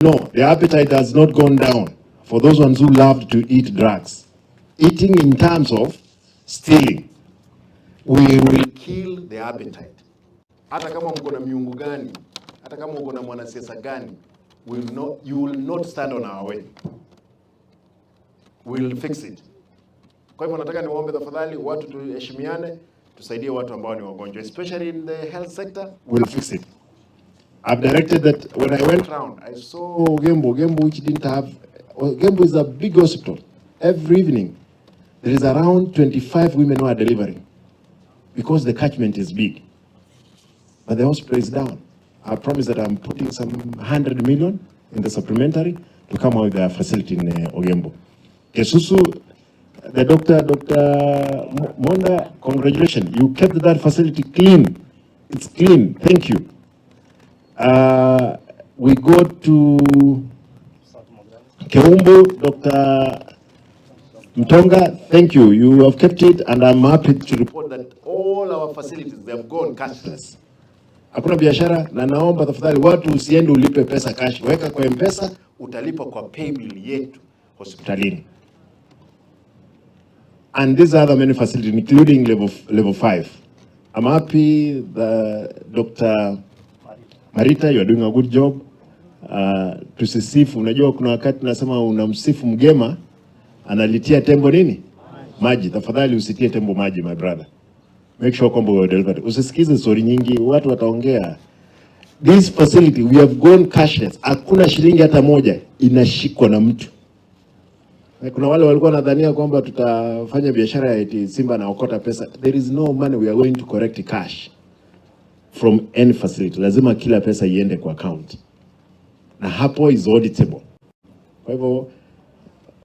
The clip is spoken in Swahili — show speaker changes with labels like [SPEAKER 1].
[SPEAKER 1] No, the appetite has not gone down for those ones who love to eat drugs. Eating in terms of stealing, we will kill the appetite. Hata kama mko na miungu gani, hata kama mko na mwanasiasa gani, you will not stand on our way. We will fix it. Kwa hivyo nataka niwaombe tafadhali watu tuheshimiane, tusaidie watu ambao ni wagonjwa, especially in the health sector. We'll fix it. I've directed that when I went round, I saw Gembo which didn't have, Gembo is a big hospital. Every evening, there is around 25 women who are delivering because the catchment is big. But the hospital is down. I promise that I'm putting some 100 million in the supplementary to come out with a facility in Ogembo. Kesusu, the Dr. Monda, congratulations. You kept that facility clean. It's clean. Thank you. We go to Keumbu, Dr. Mtonga, thank you. You have kept it, and I'm happy to report that all our facilities, they have gone cashless. Hakuna biashara, na naomba tafadhali watu usiende ulipe pesa cash. Weka kwa M-Pesa, utalipa kwa paybill yetu hospitalini. And these other many facilities, including level 5. I'm happy that Dr. Marita, you are doing a good job. Tusisifu, unajua kuna wakati nasema unamsifu mgema, analitia tembo nini? Maji. Tafadhali usitie tembo maji, my brother. Make sure kwamba we deliver. Usisikize story nyingi, watu wataongea. This facility, we have gone cashless. Hakuna shilingi hata moja inashikwa na mtu. Kuna wale walikuwa nadhania kwamba tutafanya biashara ya eti Simba na okota pesa. There is no money we are going to correct cash from any facility. Lazima kila pesa iende kwa account. Na hapo is auditable. Kwa hivyo